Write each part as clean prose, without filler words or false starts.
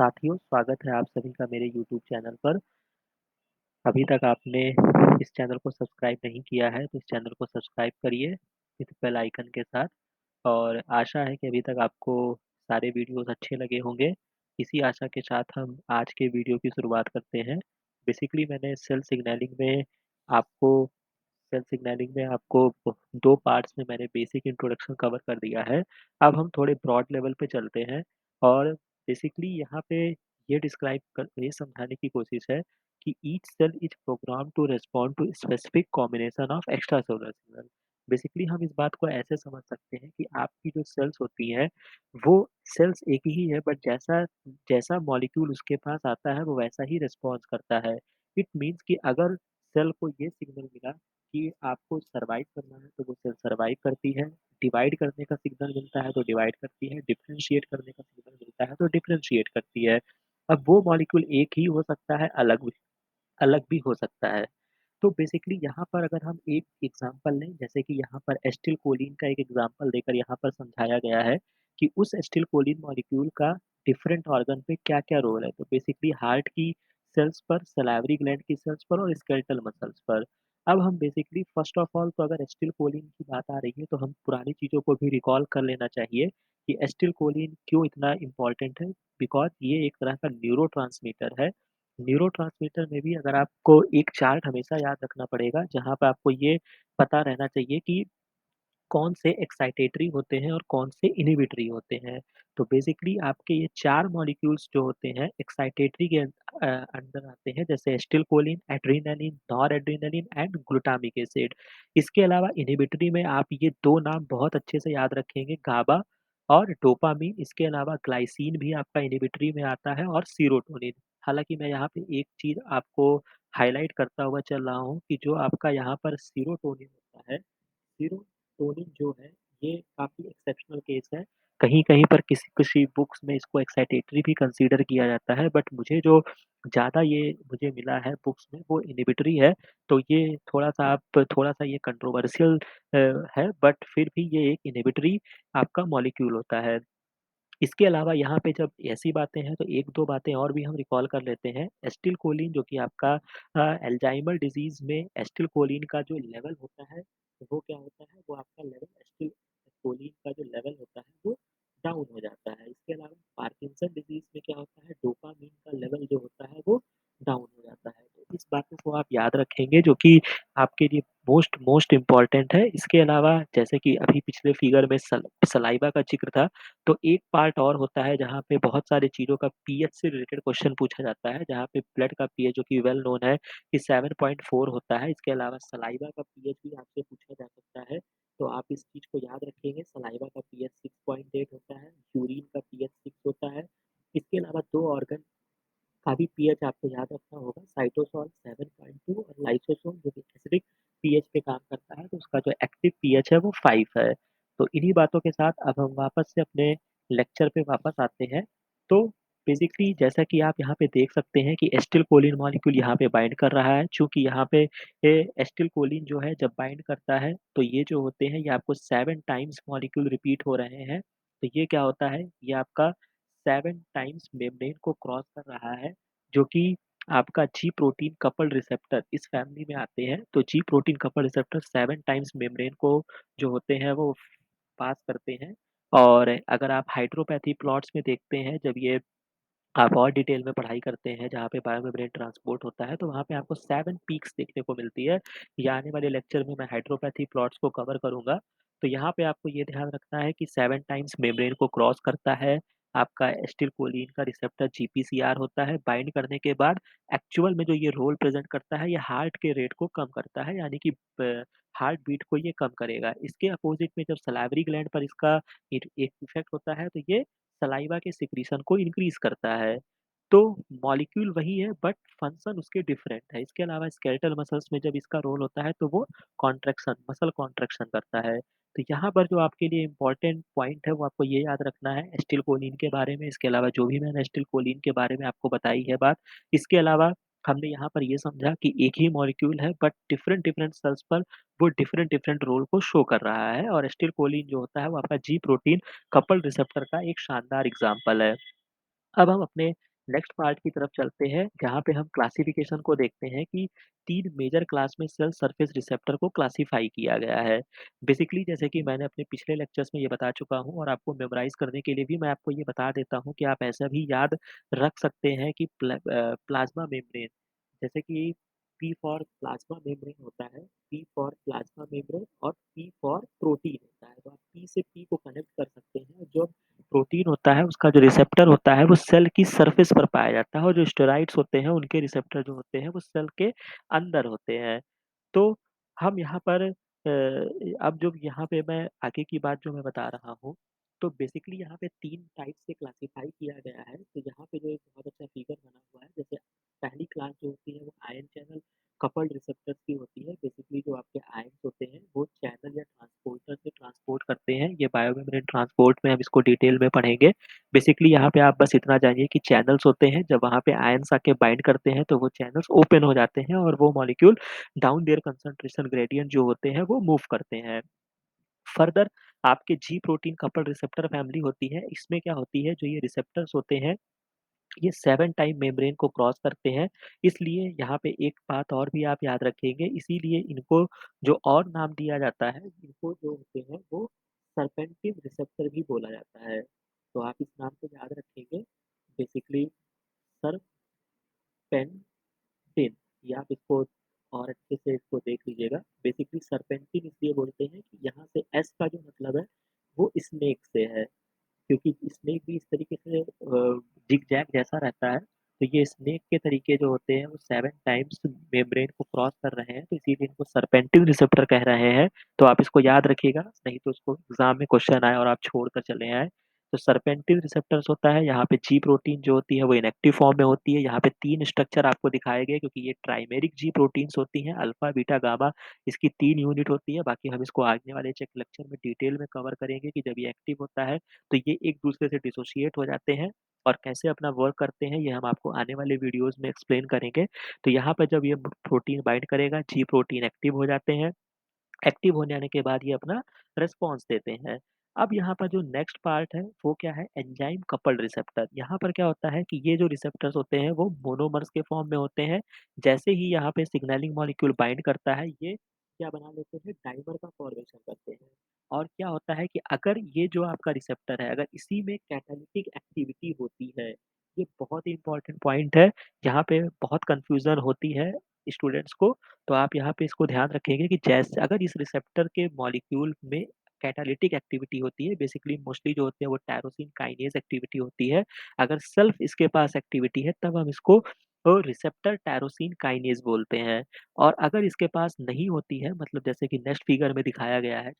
साथियों, स्वागत है आप सभी का मेरे यूट्यूब चैनल पर। अभी तक आपने इस चैनल को सब्सक्राइब नहीं किया है, तो इस चैनल को सब्सक्राइब करिए इस बेल आइकन के साथ और आशा है कि अभी तक आपको सारे वीडियोज़ अच्छे लगे होंगे। इसी आशा के साथ हम आज के वीडियो की शुरुआत करते हैं। बेसिकली मैंने आपको सेल सिग्नलिंग में आपको 2 पार्ट्स में मैंने बेसिक इंट्रोडक्शन कवर कर दिया है। अब हम थोड़े ब्रॉड लेवल पे चलते हैं और बेसिकली यहाँ पे ये समझाने की कोशिश है कि each cell is programmed to respond to specific combination of extracellular signal. Basically हम इस बात को ऐसे समझ सकते हैं कि आपकी जो सेल्स होती हैं, वो सेल्स एक ही है बट जैसा जैसा मॉलिक्यूल उसके पास आता है, वो वैसा ही रिस्पॉन्स करता है। इट मीन्स कि अगर सेल को ये सिग्नल मिला कि आपको सर्वाइव करना है तो वो सेल सर्वाइव करती है, डिवाइड करने का सिग्नल मिलता है तो डिवाइड करती है, डिफरेंशिएट करने का सिग्नल मिलता है तो डिफरेंशिएट करती है। अब वो मॉलिक्यूल एक ही हो सकता है, अलग भी हो सकता है। तो बेसिकली यहाँ पर अगर हम एक एग्जांपल लें, जैसे कि यहाँ पर एसिटिल कोलिन का एक एग्जांपल देकर यहाँ पर समझाया गया है कि उस एसिटिल कोलिन मॉलिक्यूल का डिफरेंट ऑर्गन पे क्या-क्या रोल है। तो बेसिकली हार्ट की सेल्स पर, सलाइवरी ग्लैंड की सेल्स पर और स्केलेटल मसल्स पर। अब हम बेसिकली फर्स्ट ऑफ ऑल तो अगर एसिटिल कोलिन की बात आ रही है, तो हम पुरानी चीज़ों को भी रिकॉल कर लेना चाहिए कि एसिटिल कोलिन क्यों इतना इम्पोर्टेंट है। बिकॉज़ ये एक तरह का न्यूरोट्रांसमीटर है। न्यूरोट्रांसमीटर में भी अगर आपको एक चार्ट हमेशा याद रखना पड़ेगा, जहाँ पे आपको ये पता रहना चाहिए कि कौन से एक्साइटेटरी होते हैं और कौन से इन्हिबिटरी होते हैं। तो बेसिकली आपके ये 4 मॉलिक्यूल्स जो होते हैं एक्साइटेटरी के अंदर आते हैं, जैसे acetylcholine, adrenaline, noradrenaline and glutamic acid. इसके अलावा इन्हिबिटरी में आप ये 2 नाम बहुत अच्छे से याद रखेंगे, गाबा और डोपामाइन। इसके अलावा ग्लाइसिन भी आपका इन्हिबिटरी में आता है और सेरोटोनिन। हालाँकि मैं यहाँ पे एक चीज़ आपको हाइलाइट करता हुआ चल रहा हूँ कि जो आपका यहाँ पर सेरोटोनिन होता है, सेरोटोनिन जो है, ये काफ़ी एक्सेप्शनल केस है। कहीं-कहीं पर किसी-किसी बुक्स में इसको एक्साइटेटरी भी कंसीडर किया जाता है, बट मुझे मिला है बुक्स में, वो इन्हिबिटरी है। तो ये थोड़ा-सा ये कंट्रोवर्शियल है, बट फिर भी ये एक इन्हिबिटरी आपका मॉलिक्यूल होता है। इसके अलावा यहाँ पे जब ऐसी बातें हैं, तो 1-2 बातें और भी हम रिकॉल कर लेते हैं। एसिटिलकोलिन जो कि आपका अल्ज़ाइमर डिज़ीज़ में एसिटिलकोलिन का जो लेवल होता है, वो क्या होता है, वो आपका लेवल एसिटिलकोलिन का जो लेवल होता है, वो डाउन हो जाता है। इसके अलावा पार्किंसन डिज़ीज़ में क्या होता है, डोपामाइन का लेवल जो होता है, वो डाउन हो जाता है। तो इस बातों को आप याद रखेंगे, जो कि आपके लिए मोस्ट मोस्ट इम्पोर्टेंट है। इसके अलावा जैसे कि अभी पिछले फिगर में सलाइवा का ज़िक्र था, तो एक पार्ट और होता है जहाँ पे बहुत सारी चीज़ों का पीएच से रिलेटेड क्वेश्चन पूछा जाता है, जहाँ पे ब्लड का पीएच जो कि वेल नोन है कि 7.4 होता है। इसके अलावा सलाइवा का पीएच भी आपसे पूछा जा सकता है, तो आप इस चीज़ को याद रखेंगे। सलाइवा का पीएच 6.8 होता है, यूरिन का पीएच 6 होता है। इसके अलावा 2 ऑर्गन का भी पीएच आपको याद रखना होगा, साइटोसोल 7.2 और लाइसोसोम जो कि एसिडिक पीएच पे काम करता है, तो उसका जो एक्टिव पीएच है वो 5 है। तो इन्हीं बातों के साथ अब हम वापस से अपने लेक्चर पे वापस आते हैं। तो बेसिकली जैसा कि आप यहाँ पे देख सकते हैं कि एसिटिलकोलिन मॉलिक्यूल यहाँ पे बाइंड कर रहा है, चूँकि यहाँ पे एसिटिलकोलिन जो है जब बाइंड करता है, तो ये जो होते हैं ये आपको 7 टाइम्स मॉलिक्यूल रिपीट हो रहे हैं। तो ये क्या होता है, ये आपका 7 टाइम्स मेम्ब्रेन को क्रॉस कर रहा है, जो कि आपका जी प्रोटीन कपल्ड रिसेप्टर इस फैमिली में आते हैं। तो जी protein coupled receptor 7 times membrane को जो होते हैं वो पास करते हैं। और अगर आप हाइड्रोपैथी प्लॉट्स में देखते हैं, जब ये आप और डिटेल में पढ़ाई करते हैं जहाँ पे बायोमेम्ब्रेन ट्रांसपोर्ट होता है, तो वहाँ पे आपको 7 पीक्स देखने को मिलती है। ये आने वाले लेक्चर में मैं हाइड्रोपैथी प्लॉट्स को कवर करूँगा। तो यहाँ पे आपको ये ध्यान रखना है कि 7 टाइम्स मेम्ब्रेन को क्रॉस करता है। आपका एसिटिलकोलिन का रिसेप्टर जीपीसीआर होता है। बाइंड करने के बाद एक्चुअल में जो ये रोल प्रेज़ेंट करता है, ये हार्ट के रेट को कम करता है, यानी कि हार्ट बीट को ये कम करेगा। इसके अपोज़िट में जब सलाइवरी ग्लैंड पर इसका एक इफ़ेक्ट होता है, तो ये सलाइवा के सिक्रीशन को इंक्रीज़ करता है। तो मॉलिक्यूल वही है बट फंक्शन उसके डिफरेंट है। इसके अलावा स्केलेटल मसल्स में जब इसका रोल होता है, तो वो मसल कॉन्ट्रैक्शन करता है। तो यहाँ पर जो आपके लिए इम्पोर्टेंट पॉइंट है, वो आपको ये याद रखना है एसिटिलकोलिन के बारे में। इसके अलावा जो भी मैंने एसिटिलकोलिन के बारे में आपको बताई है बात, इसके अलावा हमने यहाँ पर ये समझा कि एक ही मॉलिक्यूल है बट डिफरेंट डिफरेंट सेल्स पर वो डिफरेंट डिफरेंट रोल को शो कर रहा है, और एसिटिलकोलिन जो होता है वो आपका जी प्रोटीन कपल्ड रिसेप्टर का एक शानदार एग्ज़ाम्पल है। अब हम अपने नेक्स्ट पार्ट की तरफ चलते हैं, जहाँ पे हम क्लासिफिकेशन को देखते हैं कि 3 मेजर क्लास में सेल सरफेस रिसेप्टर को क्लासिफाई किया गया है। बेसिकली जैसे कि मैंने अपने पिछले लेक्चर्स में ये बता चुका हूँ और आपको मेमोराइज़ करने के लिए भी मैं आपको ये बता देता हूँ कि आप ऐसा भी याद रख सकते हैं कि प्लाज़्मा मेम्ब्रेन, जैसे कि पी फॉर प्लाज़्मा मेम्ब्रेन होता है, पी फॉर प्लाज़्मा मेम्ब्रेन और पी फॉर प्रोटीन होता है। तो आप पी से पी को कनेक्ट कर सकते हैं। जो प्रोटीन होता है उसका जो रिसेप्टर होता है वो सेल की सरफेस पर पाया जाता है और जो स्टेरॉइड्स होते हैं उनके रिसेप्टर जो होते हैं वो सेल के अंदर होते हैं। तो हम यहाँ पर अब जो यहाँ पे मैं आगे की बात जो मैं बता रहा हूँ, तो बेसिकली यहाँ पे 3 टाइप से क्लासिफाई किया गया है। तो यहाँ पे जो एक बहुत अच्छा फिगर बना हुआ है, जैसे पहली क्लास जो होती है वो आयन चैनल कपल्ड रिसेप्टर्स की होती है। बेसिकली जो आपके आयन्स होते हैं वो चैनल या ट्रांसपोर्टर से ट्रांसपोर्ट करते हैं। ये बायोमेम्ब्रेन ट्रांसपोर्ट में हम इसको डिटेल में पढ़ेंगे। बेसिकली यहाँ पे आप बस इतना जानिए कि चैनल्स होते हैं, जब वहाँ पे आयन्स आके बाइंड करते हैं तो वो चैनल्स ओपन हो जाते हैं और वो molecule down there concentration gradient जो होते हैं वो मूव करते हैं। फर्दर आपके जी प्रोटीन कपल्ड रिसेप्टर फैमिली होती है। इसमें क्या होती है, जो ये रिसेप्टर्स होते हैं ये 7 टाइम मेम्ब्रेन को क्रॉस करते हैं। इसलिए यहाँ पे एक बात और भी आप याद रखेंगे, इसीलिए इनको जो और नाम दिया जाता है, इनको जो होते हैं वो सर्पेंटिव रिसेप्टर भी बोला जाता है। तो आप इस नाम को याद रखेंगे, बेसिकली सर्पेंटिन, या आप इसको और अच्छे से इसको देख लीजिएगा। बेसिकली सर्पेंटिन इसलिए बोलते हैं कि यहाँ से एस का जो मतलब है वो स्नेक से है, क्योंकि स्नेक भी इस तरीके से जिग-जैग जैसा रहता है। तो ये स्नेक के तरीके जो होते हैं वो 7 टाइम्स मेम्ब्रेन को क्रॉस कर रहे हैं, तो इसीलिए इनको सर्पेंटिव रिसेप्टर कह रहे हैं। तो आप इसको याद रखिएगा, नहीं तो उसको एग्ज़ाम में क्वेश्चन आए और आप छोड़ कर चले आएँ। तो सर्पेंटिव रिसेप्टर्स होता है, यहाँ पे जी प्रोटीन जो होती है वो इनएक्टिव फॉर्म में होती है। यहाँ पे 3 स्ट्रक्चर आपको दिखाए गए, क्योंकि ये ट्राइमेरिक जी प्रोटीन्स होती हैं, अल्फा, बीटा, गामा, इसकी 3 यूनिट होती है। बाकी हम इसको आगे वाले चेक लेक्चर में डिटेल में कवर करेंगे कि जब ये एक्टिव होता है तो ये एक-दूसरे से डिसोशिएट हो जाते हैं और कैसे अपना वर्क करते हैं, ये हम आपको आने वाले वीडियोज़ में एक्सप्लेन करेंगे। तो यहाँ पर जब ये प्रोटीन बाइंड करेगा, जी प्रोटीन एक्टिव हो जाते हैं। एक्टिव होने आने के बाद ये अपना रिस्पॉन्स देते हैं। अब यहाँ पर जो नेक्स्ट पार्ट है वो क्या है, एंजाइम कपल्ड रिसेप्टर। यहाँ पर क्या होता है कि ये जो रिसेप्टर्स होते हैं वो मोनोमर्स के फॉर्म में होते हैं। जैसे ही यहाँ पे सिग्नलिंग मॉलिक्यूल बाइंड करता है, ये क्या बना लेते हैं, डाइमर का फॉर्मेशन करते हैं। और क्या होता है कि अगर ये जो आपका रिसेप्टर है, अगर इसी में कैटालिटिक एक्टिविटी होती है, ये बहुत ही इंपॉर्टेंट पॉइंट है, यहाँ पे बहुत कन्फ्यूज़न होती है स्टूडेंट्स को। तो आप यहाँ पे इसको ध्यान रखेंगे कि जैसे अगर इस रिसेप्टर के मॉलिक्यूल में कैटालिटिक एक्टिविटी होती है, बेसिकली मोस्टली जो होती है वो टायरोसिन काइनेज एक्टिविटी होती है। अगर सेल्फ इसके पास एक्टिविटी है तब हम इसको रिसेप्टर टायरोसिन काइनेज बोलते हैं। और अगर इसके पास नहीं होती है, मतलब जैसे कि नेक्स्ट फिगर में दिखाया गया है,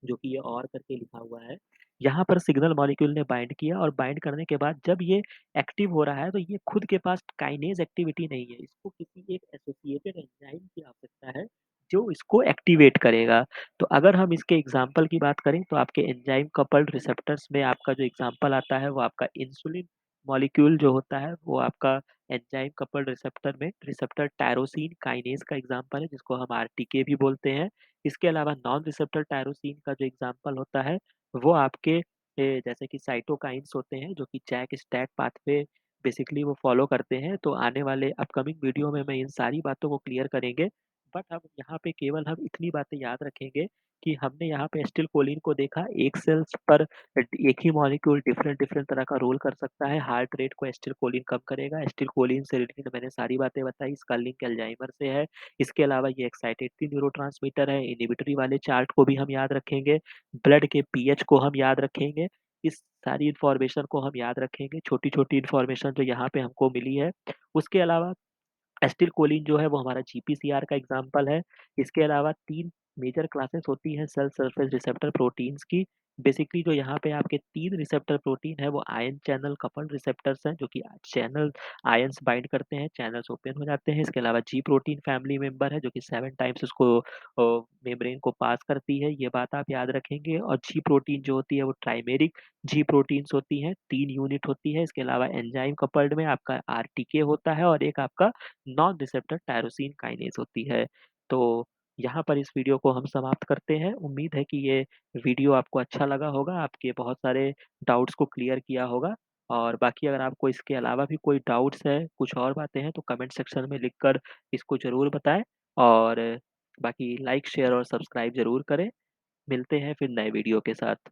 जो कि ये और करके लिखा हुआ है। यहाँ पर सिग्नल मॉलिक्यूल ने बाइंड किया और बाइंड करने के बाद जब ये एक्टिव हो रहा है, तो ये खुद के पास काइनेज एक्टिविटी नहीं है। इसको किसी एक एसोसिएटेड एंजाइम की आवश्यकता है, जो इसको एक्टिवेट करेगा। तो अगर हम इसके एग्ज़ाम्पल की बात करें, तो आपके एंजाइम कपल्ड रिसेप्टर्स में आपका जो एग्ज़ाम्पल आता है, वो आपका इंसुलिन मॉलिक्यूल जो होता है, वो आपका एंजाइम कपल्ड रिसेप्टर में रिसेप्टर टायरोसिन काइनेज का एग्ज़ाम्पल है, जिसको हम आरटीके भी बोलते हैं। इसके अलावा नॉन रिसेप्टर टायरोसिन का जो एग्ज़ाम्पल होता है, वो आपके जैसे कि साइटोकाइन्स होते हैं, जो कि जैक स्टैट पाथवे बेसिकली वो फ़ॉलो करते हैं। तो आने वाले अपकमिंग वीडियो में मैं इन सारी बातों को क्लियर करेंगे। बट हम यहाँ पे केवल हम इतनी बातें याद रखेंगे कि हमने यहाँ पे एसिटिलकोलिन को देखा, एक सेल्स पर एक ही मॉलिक्यूल डिफरेंट डिफरेंट तरह का रोल कर सकता है। हार्ट रेट को एसिटिलकोलिन कम करेगा। एसिटिलकोलिन से रिलेटेड मैंने सारी बातें बताई, इसका लिंक अल्जाइमर से है। इसके अलावा ये एक्साइटेटरी न्यूरोट्रांसमीटर है, इन्हिबिटरी वाले चार्ट को भी हम याद रखेंगे, ब्लड के पीएच को हम याद रखेंगे, इस सारी इन्फॉर्मेशन को हम याद रखेंगे, छोटी-छोटी इन्फॉर्मेशन जो यहाँ पे हमको मिली है। उसके अलावा एसिटिलकोलिन जो है वो हमारा जीपीसीआर का एग्ज़ाम्पल है। इसके अलावा 3 मेजर क्लासेस होती हैं सेल सरफेस रिसेप्टर प्रोटीन्स की। बेसिकली जो यहाँ पे आपके 3 रिसेप्टर प्रोटीन है वो आयन चैनल कपल्ड रिसेप्टर्स हैं, जो कि चैनल आयन्स बाइंड करते हैं, चैनल्स ओपन हो जाते हैं। इसके अलावा जी प्रोटीन फैमिली मेंबर है, जो कि 7 टाइम्स उसको मेम्ब्रेन को पास करती है, ये बात आप याद रखेंगे। और जी प्रोटीन जो होती है वो ट्राइमेरिक जी प्रोटीन्स होती हैं, 3 यूनिट होती है। इसके अलावा एंजाइम कपल्ड में आपका आरटीके होता है और एक आपका नॉन रिसेप्टर टायरोसिन काइनेज होती है। तो यहाँ पर इस वीडियो को हम समाप्त करते हैं। उम्मीद है कि ये वीडियो आपको अच्छा लगा होगा, आपके बहुत सारे डाउट्स को क्लियर किया होगा। और बाकी अगर आपको इसके अलावा भी कोई डाउट्स है, कुछ और बातें हैं, तो कमेंट सेक्शन में लिखकर इसको ज़रूर बताएँ और बाकी लाइक, शेयर और सब्सक्राइब ज़रूर करें। मिलते हैं फिर नए वीडियो के साथ।